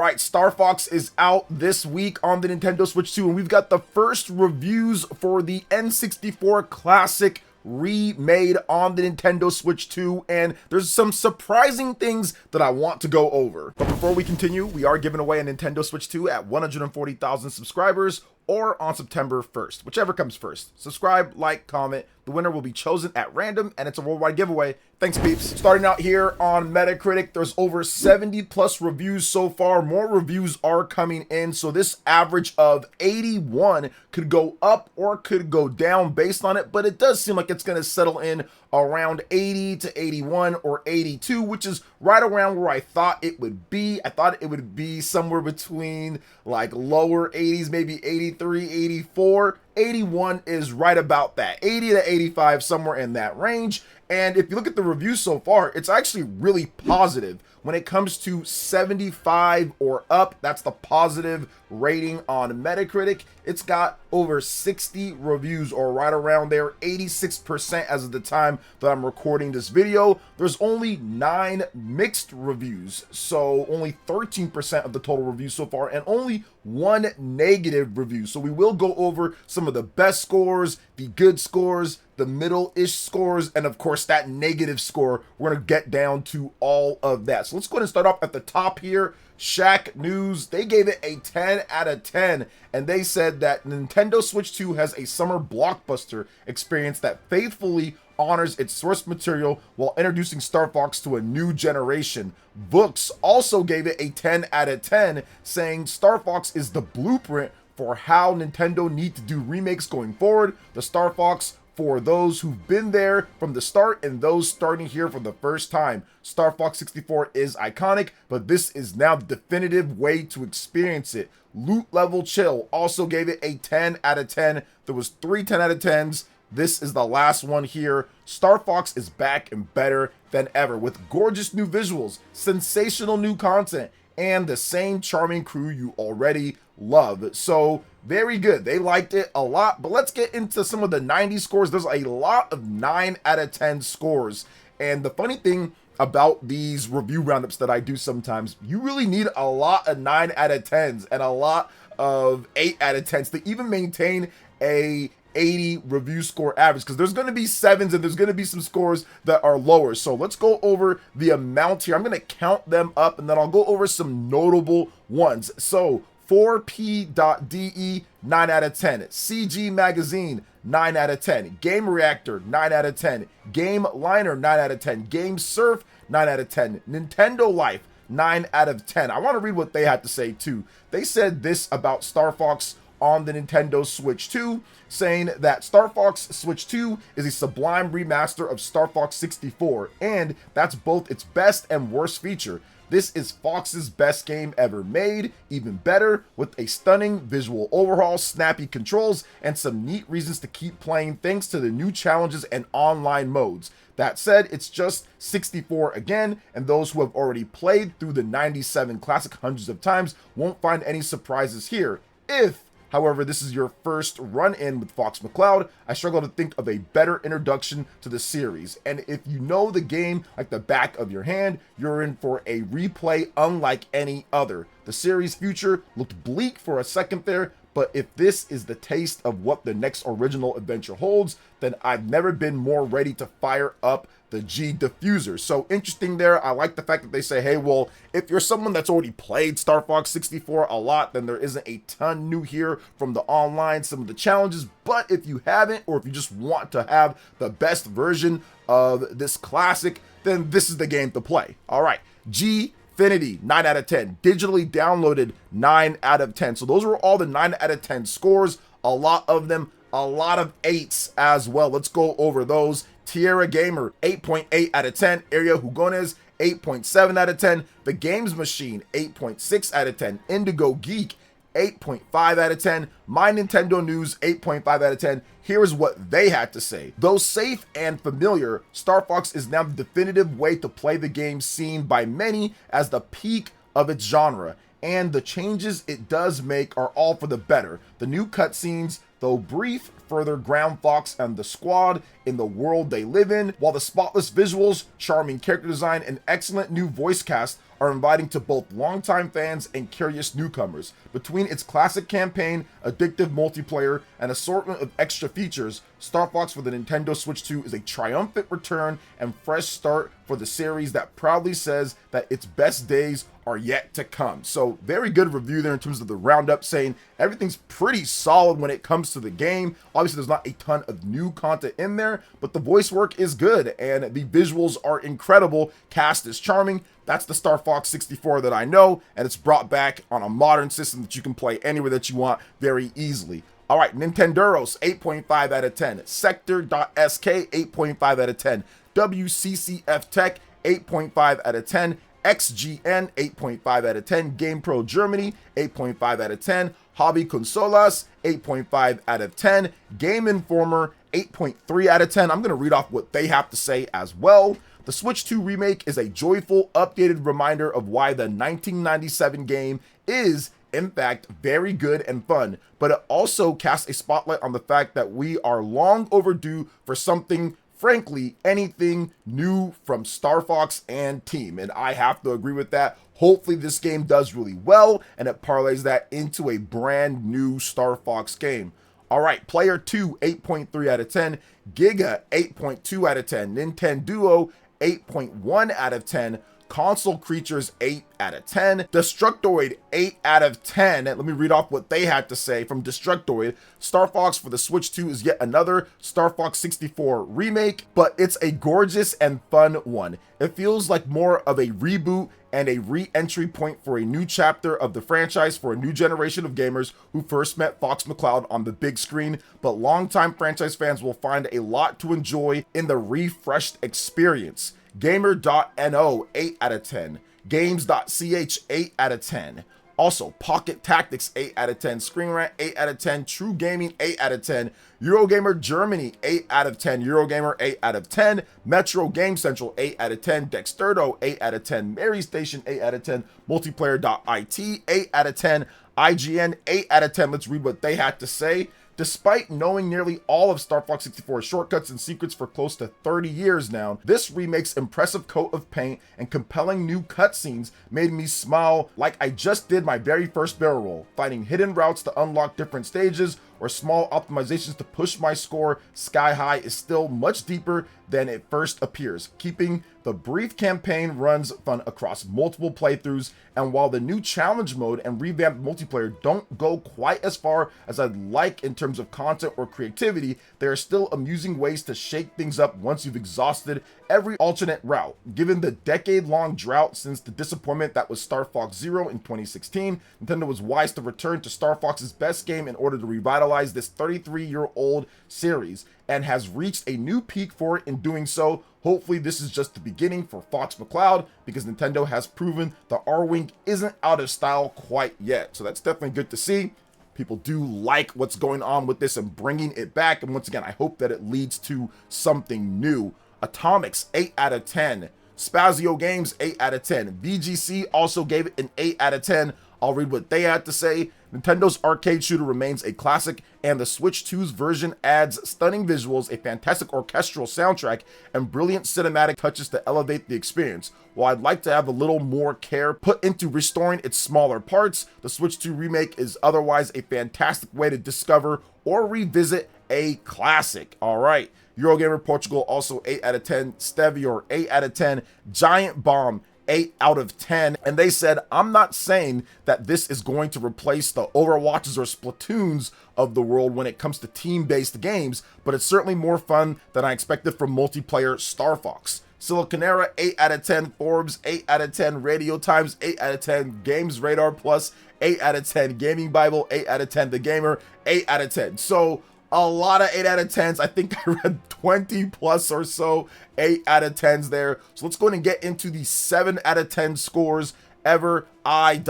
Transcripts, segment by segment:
right, Star Fox is out this week on the Nintendo Switch 2, and we've got the first reviews for the N64 Classic remade on the Nintendo Switch 2, and there's some surprising things that I want to go over. But before we continue, we are giving away a Nintendo Switch 2 at 140,000 subscribers or on September 1st, whichever comes first. Subscribe, like, comment. The winner will be chosen at random, and it's a worldwide giveaway. Thanks, peeps. Starting out here on Metacritic, there's over 70 plus reviews so far. More reviews are coming in, so this average of 81 could go up or could go down based on it, but it does seem like it's going to settle in around 80 to 81 or 82, which is right around where I thought it would be. I thought it would be somewhere between like lower 80s, maybe 83, 84. 81 is right about that. 80 to 85, somewhere in that range. And if you look at the reviews so far, it's actually really positive. When it comes to 75 or up, that's the positive rating on Metacritic. It's got over 60 reviews, or right around there, 86% as of the time that I'm recording this video. There's only 9 mixed reviews, so only 13% of the total reviews so far, and only 1 negative review. So we will go over some of the best scores, the good scores, the middle-ish scores, and of course that negative score. We're going to get down to all of that. So let's go ahead and start off at the top here. Shack News, they gave it a 10 out of 10, and they said that Nintendo Switch 2 has a summer blockbuster experience that faithfully honors its source material while introducing Star Fox to a new generation. Books also gave it a 10 out of 10, saying Star Fox is the blueprint for how Nintendo need to do remakes going forward. The Star Fox for those who've been there from the start and those starting here for the first time. Star Fox 64 is iconic, but this is now the definitive way to experience it. Loot Level Chill also gave it a 10 out of 10. There was 3 10 out of 10s. This is the last one here. Star Fox is back and better than ever with gorgeous new visuals, sensational new content, and the same charming crew you already love. So very good. They liked it a lot, but let's get into some of the 90 scores. There's a lot of 9 out of 10 scores. And the funny thing about these review roundups that I do sometimes, you really need a lot of 9 out of 10s and a lot of 8 out of 10s to even maintain a 80 review score average, because there's going to be 7s and there's going to be some scores that are lower. So let's go over the amount here. I'm going to count them up and then I'll go over some notable ones. So 4P.de, 9 out of 10. CG Magazine, 9 out of 10. Game Reactor, 9 out of 10. Game Liner, 9 out of 10. Game Surf, 9 out of 10. Nintendo Life, 9 out of 10. I want to read what they had to say too. They said this about Star Fox on the Nintendo Switch 2, saying that Star Fox Switch 2 is a sublime remaster of Star Fox 64, and that's both its best and worst feature. This is Fox's best game ever made, even better, with a stunning visual overhaul, snappy controls, and some neat reasons to keep playing thanks to the new challenges and online modes. That said, it's just 64 again, and those who have already played through the 97 classic hundreds of times won't find any surprises here. If, however, this is your first run-in with Fox McCloud, I struggle to think of a better introduction to the series. And if you know the game like the back of your hand, you're in for a replay unlike any other. The series' future looked bleak for a second there, but if this is the taste of what the next original adventure holds, then I've never been more ready to fire up the G diffuser. So interesting there. I like the fact that they say, hey, well, if you're someone that's already played Star Fox 64 a lot, then there isn't a ton new here from the online, some of the challenges. But if you haven't, or if you just want to have the best version of this classic, then this is the game to play. All right, Gfinity, 9 out of 10. Digitally downloaded, 9 out of 10. So those were all the 9 out of 10 scores. A lot of them, a lot of 8s as well. Let's go over those. Tierra Gamer, 8.8 out of 10. Area Jugones, 8.7 out of 10. The Games Machine, 8.6 out of 10. Indigo Geek, 8.5 out of 10. My Nintendo News, 8.5 out of 10. Here's what they had to say. Though safe and familiar, Star Fox is now the definitive way to play the game, seen by many as the peak of its genre, and the changes it does make are all for the better. The new cutscenes, though brief, further ground Fox and the squad in the world they live in, while the spotless visuals, charming character design, and excellent new voice cast are inviting to both longtime fans and curious newcomers. Between its classic campaign, addictive multiplayer, and assortment of extra features, Star Fox for the Nintendo Switch 2 is a triumphant return and fresh start for the series that proudly says that its best days are yet to come. So very good review there in terms of the roundup, saying everything's pretty solid when it comes to the game. Obviously there's not a ton of new content in there, but the voice work is good and the visuals are incredible. Cast is charming. That's the Star Fox 64 that I know, and it's brought back on a modern system that you can play anywhere that you want very easily. All right, Nintendoros, 8.5 out of 10. Sector.sk, 8.5 out of 10. WCCF Tech, 8.5 out of 10. XGN, 8.5 out of 10. GamePro Germany, 8.5 out of 10. Hobby Consolas, 8.5 out of 10. Game Informer, 8.3 out of 10. I'm going to read off what they have to say as well. The Switch 2 remake is a joyful, updated reminder of why the 1997 game is, in fact, very good and fun, but it also casts a spotlight on the fact that we are long overdue for something, frankly, anything new from Star Fox and team, and I have to agree with that. Hopefully this game does really well, and it parlays that into a brand new Star Fox game. All right, Player 2, 8.3 out of 10. Giga, 8.2 out of 10. Nintenduo, 8.1 out of 10. Console Creatures, 8 out of 10. Destructoid, 8 out of 10. Let me read off what they had to say from Destructoid. Star Fox for the Switch 2 is yet another Star Fox 64 remake, but it's a gorgeous and fun one. It feels like more of a reboot and a re-entry point for a new chapter of the franchise for a new generation of gamers who first met Fox McCloud on the big screen, but longtime franchise fans will find a lot to enjoy in the refreshed experience. Gamer.no, 8 out of 10. Games.ch, 8 out of 10. Also, Pocket Tactics, 8 out of 10. Screen Rant, 8 out of 10. True Gaming, 8 out of 10. Eurogamer Germany, 8 out of 10. Eurogamer, 8 out of 10. Metro Game Central, 8 out of 10. Dexterdo, 8 out of 10. Mary Station, 8 out of 10. Multiplayer.it, 8 out of 10. IGN, 8 out of 10. Let's read what they had to say. Despite knowing nearly all of Star Fox 64's shortcuts and secrets for close to 30 years now, this remake's impressive coat of paint and compelling new cutscenes made me smile like I just did my very first barrel roll, finding hidden routes to unlock different stages or small optimizations to push my score sky high is still much deeper than it first appears, keeping the brief campaign runs fun across multiple playthroughs. And while the new challenge mode and revamped multiplayer don't go quite as far as I'd like in terms of content or creativity, there are still amusing ways to shake things up once you've exhausted every alternate route. Given the decade-long drought since the disappointment that was Star Fox Zero in 2016, Nintendo was wise to return to Star Fox's best game in order to revitalize this 33-year-old series, and has reached a new peak for it in doing so. Hopefully this is just the beginning for Fox McCloud, because Nintendo has proven the R-Wing isn't out of style quite yet. So that's definitely good to see. People do like what's going on with this and bringing it back, and once again, I hope that it leads to something new. Atomics, 8 out of 10. Spazio Games, 8 out of 10. VGC also gave it an 8 out of 10. I'll read what they had to say. Nintendo's arcade shooter remains a classic, and the Switch 2's version adds stunning visuals, a fantastic orchestral soundtrack, and brilliant cinematic touches to elevate the experience. While I'd like to have a little more care put into restoring its smaller parts, the Switch 2 remake is otherwise a fantastic way to discover or revisit a classic. All right. Eurogamer Portugal also 8 out of 10. Stevior 8 out of 10. Giant Bomb 8 out of 10, and they said, I'm not saying that this is going to replace the Overwatches or Splatoons of the world when it comes to team-based games, but it's certainly more fun than I expected from multiplayer Star Fox. Siliconera 8 out of 10, Forbes 8 out of 10, Radio Times 8 out of 10, Games Radar Plus 8 out of 10, Gaming Bible 8 out of 10, The Gamer 8 out of 10. So a lot of 8 out of 10s. I think I read 20 plus or so 8 out of 10s there. So let's go ahead and get into the 7 out of 10 scores. Ever I.IT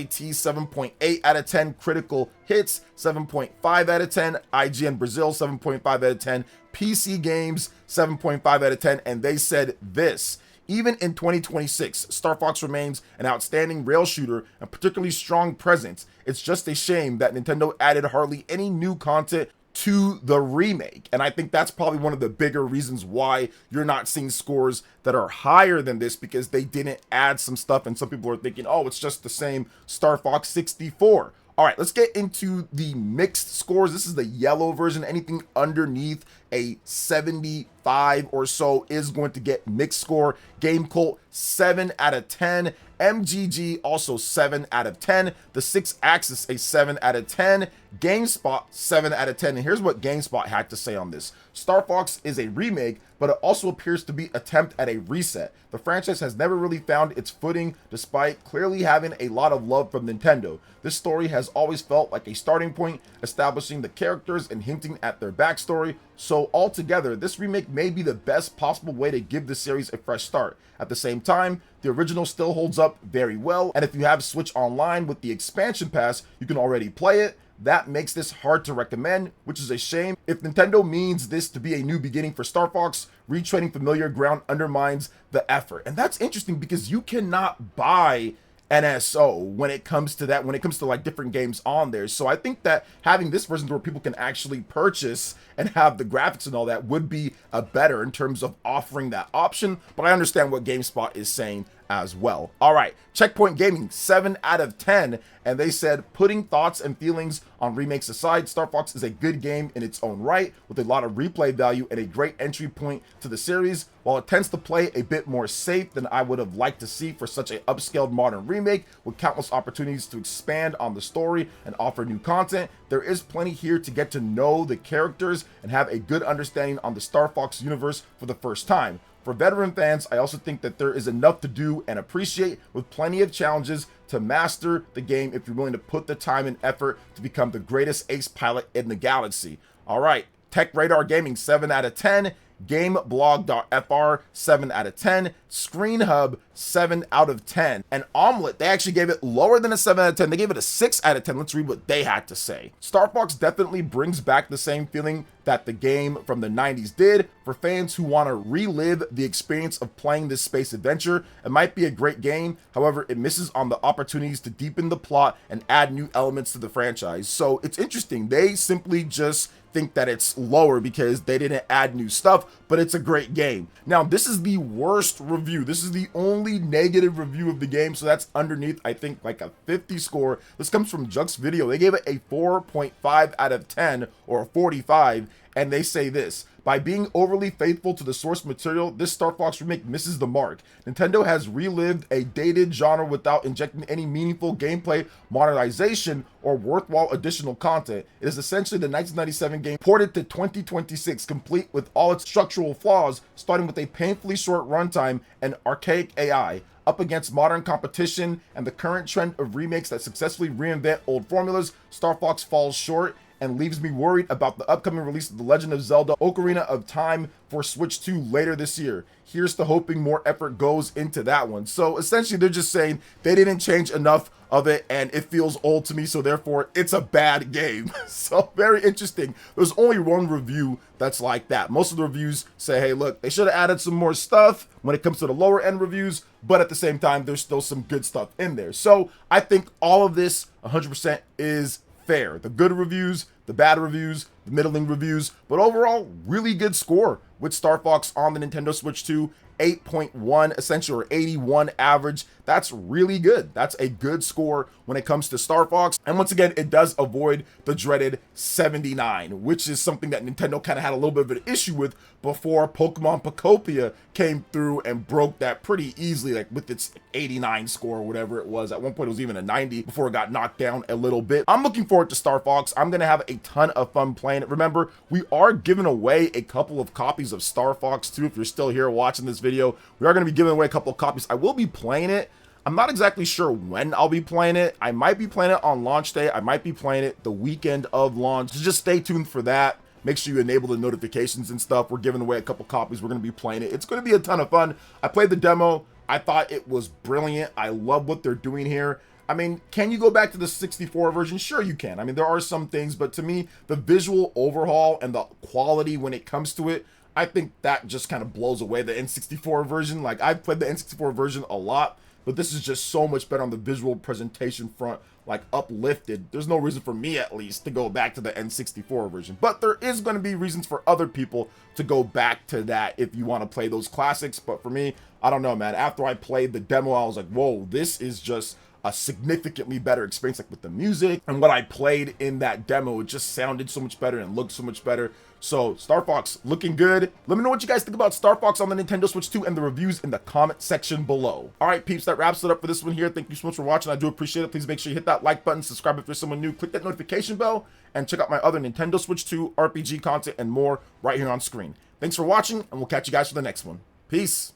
7.8 out of 10. Critical Hits 7.5 out of 10. IGN Brazil 7.5 out of 10. PC Games 7.5 out of 10. And they said this: even in 2026, Star Fox remains an outstanding rail shooter and particularly strong presence. It's just a shame that Nintendo added hardly any new content to the remake. And I think that's probably one of the bigger reasons why you're not seeing scores that are higher than this, because they didn't add some stuff, and some people are thinking, oh, it's just the same Star Fox 64. All right, let's get into the mixed scores. This is the yellow version. Anything underneath a 75 or so is going to get mixed score. Game Cult, 7 out of 10. MGG, also 7 out of 10. The 6 Axis, a 7 out of 10. GameSpot, 7 out of 10. And here's what GameSpot had to say on this. Star Fox is a remake, but it also appears to be an attempt at a reset. The franchise has never really found its footing, despite clearly having a lot of love from Nintendo. This story has always felt like a starting point, establishing the characters and hinting at their backstory. So altogether, this remake may be the best possible way to give the series a fresh start. At the same time, the original still holds up very well, and if you have Switch Online with the expansion pass, you can already play it. That makes this hard to recommend, which is a shame. If Nintendo means this to be a new beginning for Star Fox, retreading familiar ground undermines the effort. And that's interesting because you cannot buy NSO when it comes to that, when it comes to like different games on there. So I think that having this version where people can actually purchase and have the graphics and all that would be a better in terms of offering that option. But I understand what GameSpot is saying as well. All right, Checkpoint Gaming, 7 out of 10, and they said, putting thoughts and feelings on remakes aside, Star Fox is a good game in its own right, with a lot of replay value and a great entry point to the series. While it tends to play a bit more safe than I would have liked to see for such an upscaled modern remake, with countless opportunities to expand on the story and offer new content, there is plenty here to get to know the characters and have a good understanding on the Star Fox universe for the first time. For veteran fans, I also think that there is enough to do and appreciate, with plenty of challenges to master the game if you're willing to put the time and effort to become the greatest ace pilot in the galaxy. All right, Tech Radar Gaming, 7 out of 10. GameBlog.fr, 7 out of 10. Screen Hub, 7 out of 10. And Omelette, they actually gave it lower than a 7 out of 10. They gave it a 6 out of 10. Let's read what they had to say. Star Fox definitely brings back the same feeling that the game from the 90s did. For fans who want to relive the experience of playing this space adventure, it might be a great game. However, it misses on the opportunities to deepen the plot and add new elements to the franchise. So it's interesting. They simply just think that it's lower because they didn't add new stuff, but it's a great game. Now, this is the worst review. This is the only negative review of the game, so that's underneath, I think, like a 50 score. This comes from Jux Video. They gave it a 4.5 out of 10, or a 45, and they say this: by being overly faithful to the source material, this Star Fox remake misses the mark. Nintendo has relived a dated genre without injecting any meaningful gameplay modernization or worthwhile additional content. It is essentially the 1997 game ported to 2026, complete with all its structural flaws, starting with a painfully short runtime and archaic AI. Up against modern competition and the current trend of remakes that successfully reinvent old formulas, Star Fox falls short and leaves me worried about the upcoming release of The Legend of Zelda Ocarina of Time for Switch 2 later this year. Here's to hoping more effort goes into that one. So essentially they're just saying they didn't change enough of it and it feels old to me, so therefore it's a bad game. So very interesting. There's only one review that's like that. Most of the reviews say, hey, look, they should have added some more stuff when it comes to the lower end reviews, but at the same time, there's still some good stuff in there. So I think all of this 100% is fair. The good reviews, the bad reviews, the middling reviews, but overall, really good score with Star Fox on the Nintendo Switch 2. 8.1 essentially, or 81 average. That's really good. That's a good score when it comes to Star Fox. And once again, it does avoid the dreaded 79, which is something that Nintendo kind of had a little bit of an issue with before Pokemon Pocopia came through and broke that pretty easily, like with its 89 score or whatever it was. At one point, it was even a 90 before it got knocked down a little bit. I'm looking forward to Star Fox. I'm going to have a ton of fun playing it. Remember, we are giving away a couple of copies of Star Fox 2. If you're still here watching this video, we are going to be giving away a couple of copies. I will be playing it. I'm not exactly sure when I'll be playing it. I might be playing it on launch day. I might be playing it the weekend of launch. So just stay tuned for that. Make sure you enable the notifications and stuff. We're giving away a couple copies. We're going to be playing it. It's going to be a ton of fun. I played the demo. I thought it was brilliant. I love what they're doing here. I mean, can you go back to the 64 version? Sure you can. I mean, there are some things, but to me, the visual overhaul and the quality when it comes to it, I think that just kind of blows away the N64 version. Like, I've played the N64 version a lot. but this is just so much better on the visual presentation front, like uplifted. There's no reason for me, at least, to go back to the N64 version, but there is going to be reasons for other people to go back to that if you want to play those classics. But for me, I don't know, man. After I played the demo, I was like, whoa, this is just a significantly better experience, like with the music and what I played in that demo. It just sounded so much better and looked so much better. So Star Fox looking good. Let me know what you guys think about Star Fox on the Nintendo Switch 2 and the reviews in the comment section below. All right, peeps, that wraps it up for this one here. Thank you so much for watching. I do appreciate it. Please make sure you hit that like button, subscribe if you're someone new, click that notification bell, and check out my other Nintendo Switch 2 RPG content and more right here on screen. Thanks for watching, and we'll catch you guys for the next one. Peace.